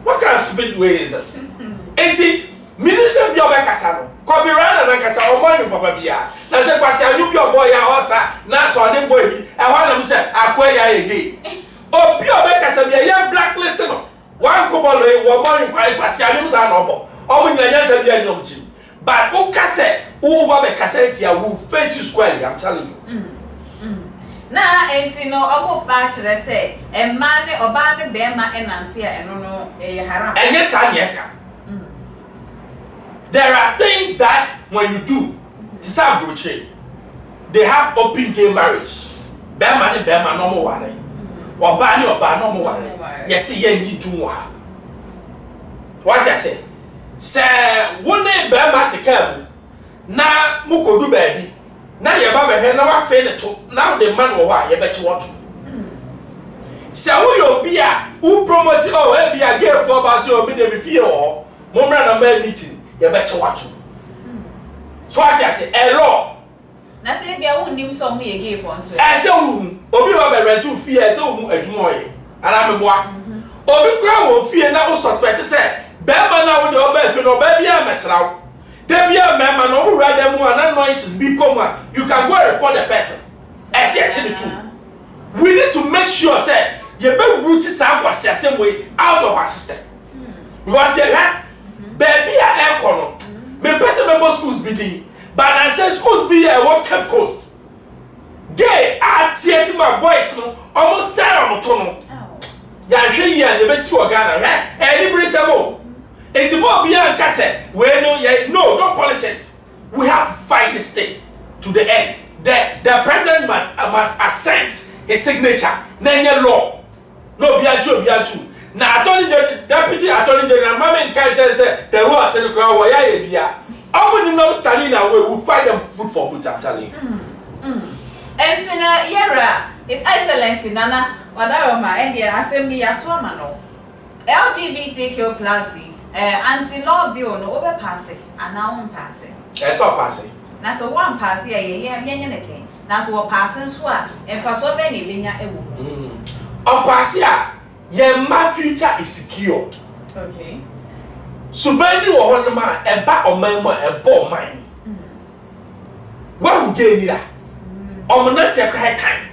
what kind of stupid way is this enti musician bi obekasa no copyright na kasa o mo papa bia na say kwase anyu bi obo ya osa na so ade boy bi e ho na me say akwa ya ege obi obekasa bia ya blacklist no wan ko bolo e wo mo kwase anyu sa na obo o mo nyanya sa bia nyom chi but who kase who ba be kase tia who face you squarely I'm telling you na enti no obo ba kire say e ma ne oba ne be ma enante a eno no e haram enye sa ne ka there are things that when you do they have open gay marriage be ma no mo ware oba no mo ware yes ye ngi du wa what I say say wone be ma tekam na mukodu baabi na ye ba be na wa fe ne to na the man wo wa ye be chi woto say wo yo bia who promote e bia gay for ba so obi de be fie o mo mra na ma meeting ye be chi woto so what I say a law na say bia wo nim so mo ye gay for so say wo obi wa be rent fie say wo adwuma oye ara me boa obi kra wo fie na wo suspect say bema na wo de oba fi no ba bia mesraw de bia mema no wo rada mu na noises be come you can go and report the person ese actually true we need to make sure say ye be root sa kwase asem way out of our system because ye baby a ekono me person member schools be din but I say schools be here what Cape Coast gay artists my boys no almost say am to no ya hwe yi a ye be si Ghana any brisabo it's more beyond cassette. No, don't polish it. We have to fight this thing to the end. The president must assent his signature. Nenye law. No, beyond two. Now, deputy attorney general, Mama Kaja said, the words in the crowd, why I be. I wouldn't know standing away. We'll fight them put for put, I'm telling you. And Yera, His Excellency Nana, Wadaroma, and the Assembly at Tomano. LGBTQ plus. Anti-law bill no over passing, and now one passing. That's all passing. That's a one passing a year, again. That's what passing swap, and for so many being a woman. On passia, my future is secured. Okay. So, many or one man, a back of my money, a ball mine. What will gain that? On not a cry time.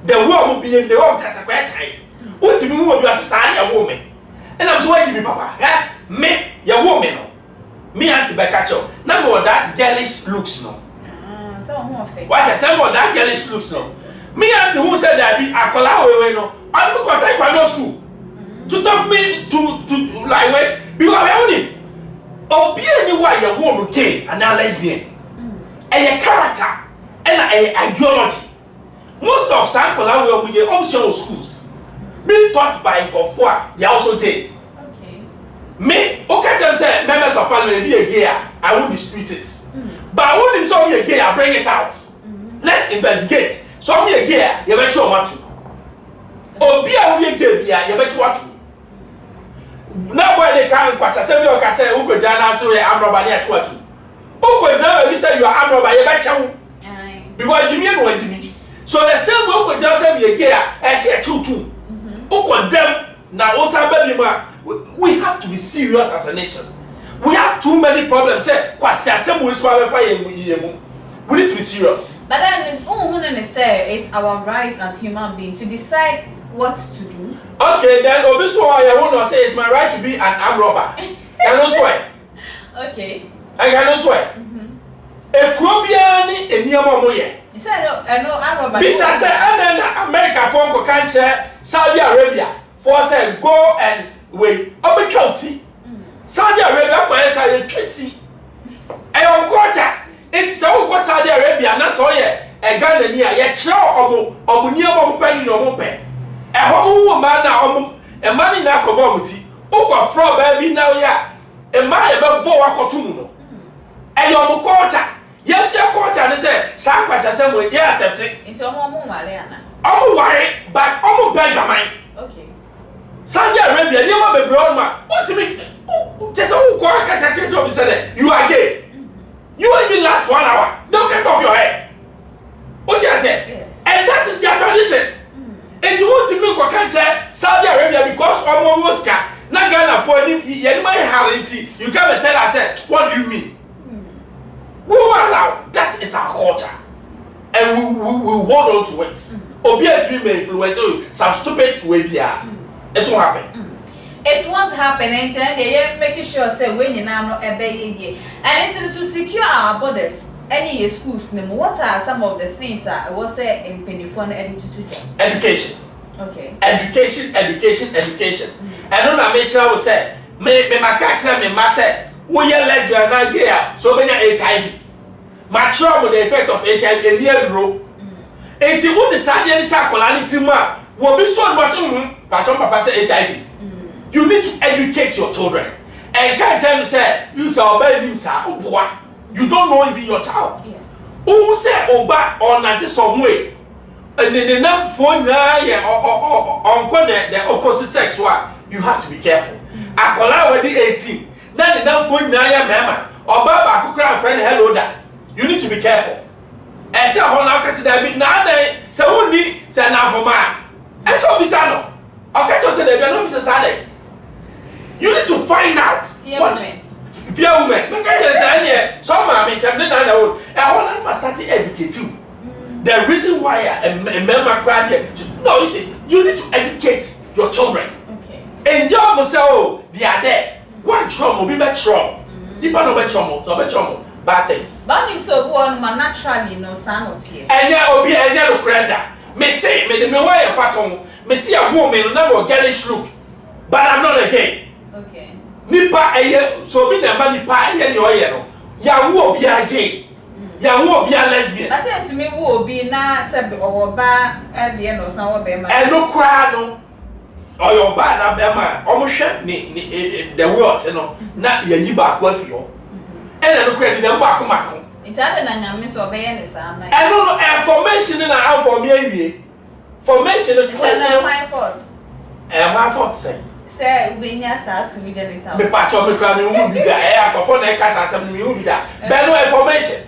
The world will be in the world as a cry time. What do you mean when you are a woman? And I'm so waiting me, Papa. Me, your woman, me anti Beccacho. Number one that girlish looks no. So more fake. What I said about that girlish looks no. Me anti who said that be Akola we no. I'm not contact by no school. To talk me to like way because I only. Oh, be anywhere your woman gay and now lesbian. And your character and a ideology. Most of Sankola we optional schools. Being taught by Gofwa, they are also gay. Okay. Me, okay, tell say members of parliament be a gay, I won't dispute it. But I want him so be a gay, I bring it out. Let's investigate. So be a gay, you bet you want to. Or be a gay, you bet you want to. Now when they come, because I said you can say, Uko Jana, so I'm robber near to. Uko Jana, we say you are robber, you bet you. because Jimmy and what Jimmy. So the same way we just say we gay, I say two. Who condemn now also we have to be serious as a nation. We have too many problems. Say, we need to be serious. But then it's our right as human beings to decide what to do. Okay, then obviously I want to say it's my right to be an armed robber. Can you swear? Okay. I cannot swear. A Colombian in Yamoye. You said no armed robber. Besides, America for country, Saudi Arabia, for say go and wait. Obi county. Saudi Arabia for say 20. On quarter. It's so Saudi Arabia, na so ye e Ghana ni a ye kire omo ni omo pe ni omo pe e ho wo ma na omo e ma ni na ko bo muti o ko fro ba bi na ya e ma ye be bo wa kotum no e yo mo culture yes your culture ni say sa kwasa say mo ye accept into omo wale ana omo ware but omo benjamin okay Saudi Arabia ni ma be bro ma what me just o ko aka to be say you are gay. You won't even last 1 hour. Don't cut off your hair. What you say? Yes. And that is their tradition. And you want to make a country Saudi Arabia because of Moscow. Not Ghana for any reality. You come and tell us, what do you mean? We will allow. That is our culture. And we hold on to it. Obviously, we may influence some stupid way. It won't happen. It won't happen until they making sure say when you now not obey and it's to secure our borders. Any schools, what are some of the things that I was say in Penifon education. Okay. Education. And then I make sure I will say, me my catch me say, we are lesbian and gay, so many HIV. My trouble the effect of HIV in the row. And you would decide any chocolate trimmer will be so much, but Papa say HIV. You need to educate your children. And can't tell me say you say obey him sir. Oh boy, you don't know even your child. Yes. Who say oba or not some way? And then enough for on the opposite sex one. You have to be careful. Akola already 18. Then enough for mama or baba could friend hello that. You need to be careful. And say how now kasi that be now they say only say now for man. And so bisano. Okay, just say they be no Mr. Sade. You need to find out. Fear women. Fear women. Because say some mommy say na old. I want to start educating. The reason why a member cried here. No, you see, you need to educate your children. Okay. Enjoy myself. They are there. One trauma, be better trauma. People no better trauma, no better trauma. Bad thing. But him so go on naturally no sound not here. And ya obi and ya no creda. Me say me the way a pattern. Me see a woman no girlish look. But I'm not a gay. Okay. Nipa eye so be na nipa eye ni oye no. Ya wo obi a gay. Ya wo obi a lesbian. I say to me wo obi na say o ba e be no san wo be ma. E no kra no. O yo ba na be ma. O mo hwe ni the way no na ya yi ba kwa fio. E na no kra ni dem ba ko mako. Intade na nyame so be ye ne sa ma. E no information na how for me awie. Formation no question. My fault. My fault say. Say ubenya sa to me genital. Me patcho me kra me hu bi da e akofo na e kasa asem me hu bi da. Be no information.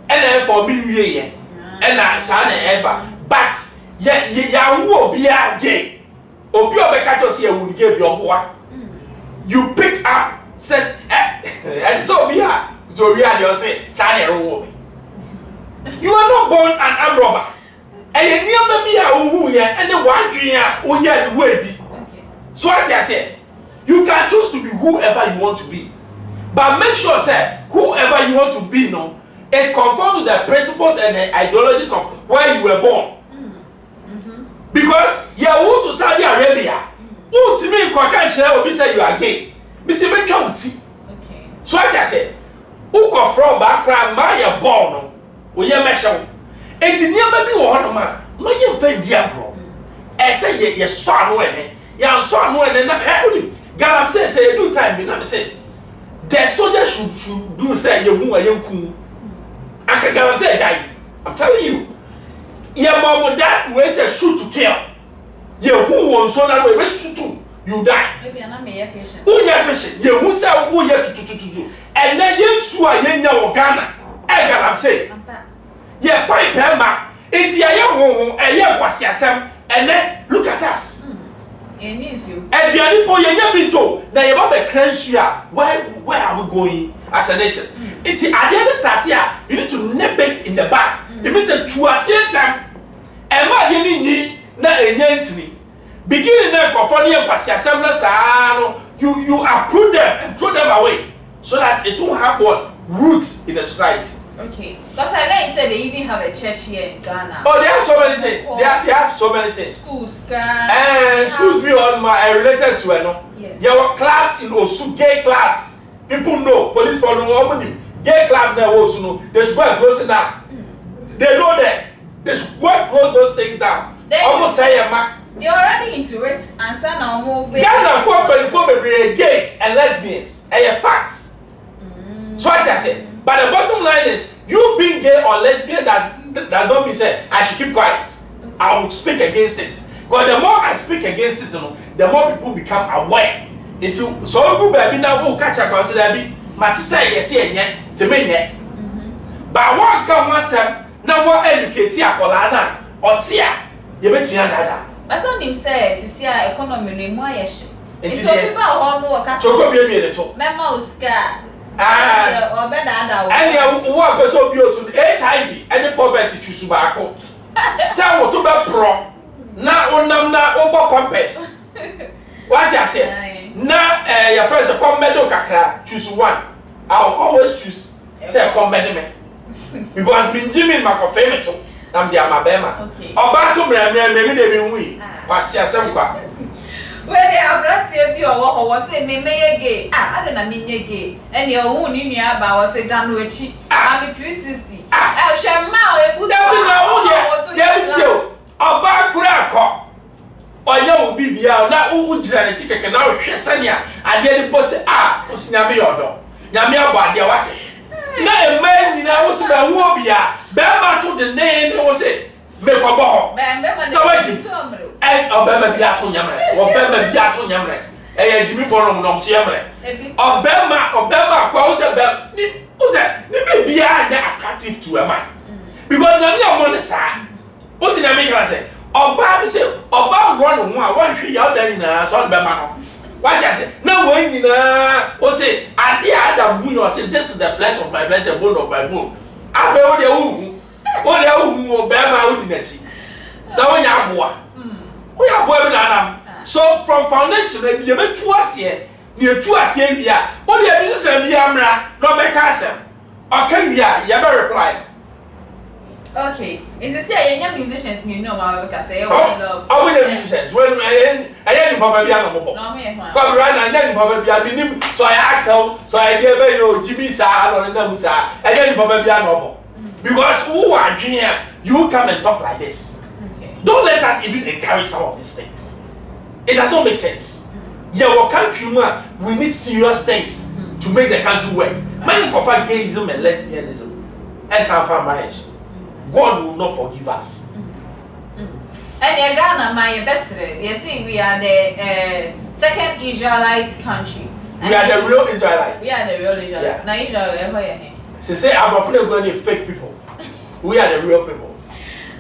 And for me wie and na sa na eba but ya wo obi a gay. Obi obeka to say ya wu gay bi oboa. You pick up said and so be ha to real you say sa na ro me. You are not born an armed robber. And you never be a who ye and the one dream o ye the way be. So what I say, you can choose to be whoever you want to be. But make sure say whoever you want to be no it conforms with the principles and the ideologies of where you were born. Because you are to Saudi Arabia. Who to me will be say you are gay. Mr. County. Okay. So what I say, who come from background my born no we ye measure. It's never be one man. No ye very dear bro. I say ye saw no any. Ya saw no any na Galam say do time be na say the soldiers should do say ye hu ayenku. I can guarantee I'm telling you. Your mom that way say shoot to kill. You who won so that way shoot to you die. Maybe I'm not fishing. Who you fishing? You who say who you to. And then you swear you know Ghana. I can say. Yeah, pipe pema. It's ya young, a young kwasiasem, and then look at us. It needs you. And the other point, you never told. Now you have a cleanse. Where are we going as a nation? It's at the end of start here, you need to nip it in the back. It means that to a certain time, and my didn't na enyantini. Beginning there, California, Pasiasem, you uproot them and throw them away so that it won't have what roots in the society. Okay, because I like said they even have a church here in Ghana. Oh, they have so many things. They have so many things. Schools, and schools be on my related to no. Yes. There were clubs in Osu, gay clubs. People know. Police follow women. Gay club now also know. They should go and close it down. They know that. They should go and close those things down. Almost say a man. They're already into it and son now more. Ghana 4.4 gays and lesbians. And facts. So what I say. But the bottom line is, you being gay or lesbian that don't mean say I should keep quiet. I would speak against it. Because the more I speak against it, the more people become aware. Until so good baby now will catch a consider be but say yes to me yet. But one come myself now what educate ya colana or tia you bet me another. But something says it's your economy no more yes. It's all people all know what so go be a little. Memo Oscar. And one person be to HIV and the poverty to Subako. Say what to be pro. Na over compass. What I say? Na your friends a combedo kakra choose one. I'll always choose say combedo because me Jimmy Macofame to I'm the Amabema. Okay. Oba to me de we. Was yasem kwa. Where they are brought here, you was say, me gay. I don't mean gay. And your own in your bar was a done with cheap. I'm 360. I shall now a boost. Oba Kurako. Or you will be beyond that who did a chicken now, Shesania, and then the boss was Yami Odo. Yamia Badia what? No, man, in our Wobia, Bama to the name, was it? Make a ball. And Obama Biato Yamre, or Bama Biato Yamre, and Jimmy Forum non Yamre. Obama, was that? Maybe be attractive to a man. Because Yamia on the side. What's in America say? Obama say, Obama one tree out there in a son Bama. What I say? No way, you know, say, I dear Adam, who say, this is the flesh of my flesh and bone of my bone. I feel the womb. What the womb Obama wouldn't see. Now, when you are we are going Adam. So, from foundation, you met to us here, near to us here, what the business and the Amra, no make us. Or can we are, you ever reply? Okay, in this year, young musicians, you know, because they all love. Oh, we musicians. When I am Papa Biano, come right now, then Papa Biano, so I act out, so I gave you Jimmy Sa or Namusa, and then Papa Biano. Because who are here, you come and talk like this. Okay. Don't let us even encourage some of these things. It doesn't make sense. Yeah, our country, we need serious things to make the country work. Man, of gayism and lesbianism, and some marriage. God will not forgive us. And in Ghana, my best, they say we are the second Israelite country. We are the real Israelites. We are the real Israelites. Now Israel, say I'm afraid of going to fake people. We are the real people.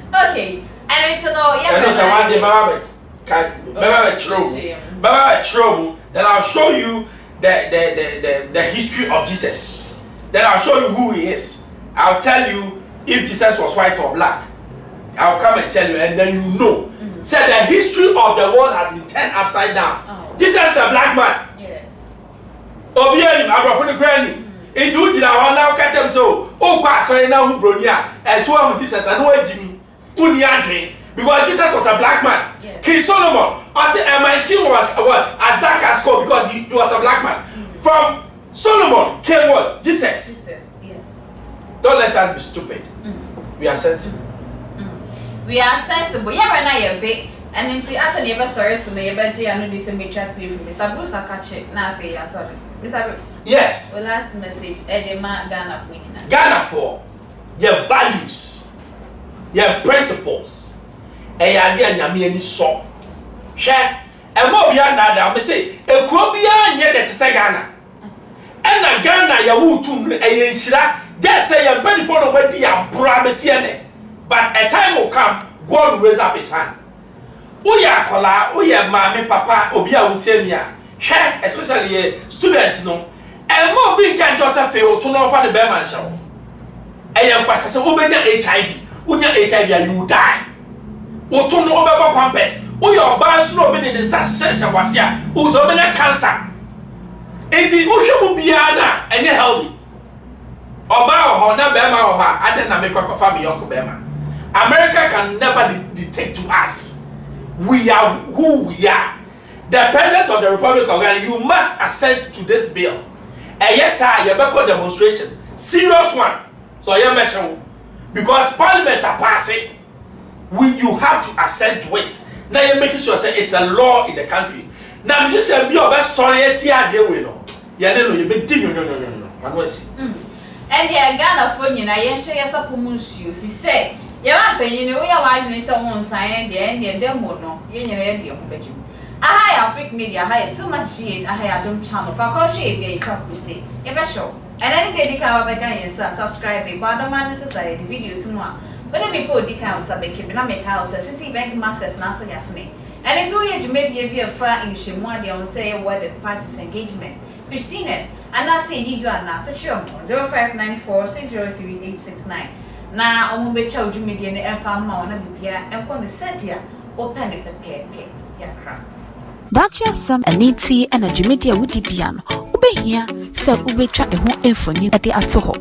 Okay, and it's no, yeah. I know someone trouble. Then I'll show you the history of Jesus. Then I'll show you who he is. I'll tell you if Jesus was white or black. I'll come and tell you, and then you know. Say the history of the world has been turned upside down. Oh. Jesus is a black man. Yeah. Obianim, Abrafuni Granny. Into Ujina now catch him so. Oh, quite sorry now who bronia. And so with Jesus, I know Jimmy. Unianke. Because Jesus was a black man. Yeah. King Solomon, I said, and my skin was as dark as coal because he was a black man. From Solomon came what? Jesus. Jesus, yes. Don't let us be stupid. We are sensible. We are sensible. Yeah, right now you're big. And then to answer never sorry to me, but I know this may chat to you from Mr. Bruce. I catch it. Now, for your sorry. Mr. Bruce. Yes. The last message, Edema Ghana for you. Ghana for your values, your principles, and your idea, Yami, and so. Share. And more beyond that, I say, a Cobia, yet at Sagana. And a Ghana, ya woo to a Yeshira, Just say you're ready for nobody and brabesiane. But a time will come, God will raise up his hand. Oya kola, oya mama, papa, obia utemia. Especially students, no. And more big can just fail to know for the bear man show. And young pastor, so over HIV. When you HIV, you die. O to know about pampers. O your boss no be in the sensation was here. Who's over cancer. It is Usha Biana and you're healthy. Oba or na bema or her, I didn't make a family Uncle Bema. America can never dictate to us. We are who we are. The president of the Republic of Ghana, you must assent to this bill. And yes, sir, you better demonstration. Serious one. So you mention because Parliament are passing. You have to assent to it. Now you're making sure say it's a law in the country. Now you should be your best sorry no. Yeah, no, you be no. I see. And yeah, Ghana for you na yen share yourself musu. If you say, you want penny, no, you want me someone sign the end and them no, you know, I Afric Media, I too much yet, I don't channel for culture if you talk with say, you better show. And any day, subscribe a bottom man society video to more. When we put the house, I make house, a city event masters, Nasa Yasme. And it's all you made be a far in Shimwa, on say where the party's engagement. Christine, and I say you are not to show 0594 603 869. Now, I won't be told you media and the FM on a BPA and on the set here, open it prepared pay. Yeah, crap. Dacha some aniti and LGBTQ wudibian. Ube here, se ube tra e ho efoni ade atoho.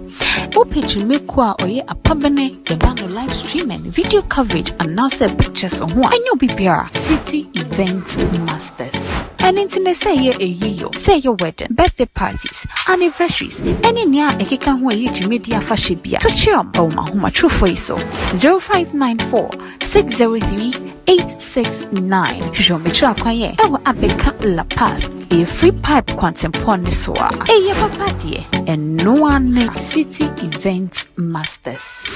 Page mekwa oye apabene yebano live streaming video coverage and nasa pictures on one. And you BPR city event masters. And internet say ye a year, say your wedding, birthday parties, anniversaries, any near a kikan who you media fashibia. To chum oh my true for so 0594 603 869. Show me track kwaye. Ewa abeka La Paz. A free pipe quantum soa. A papa dear and no one city event masters.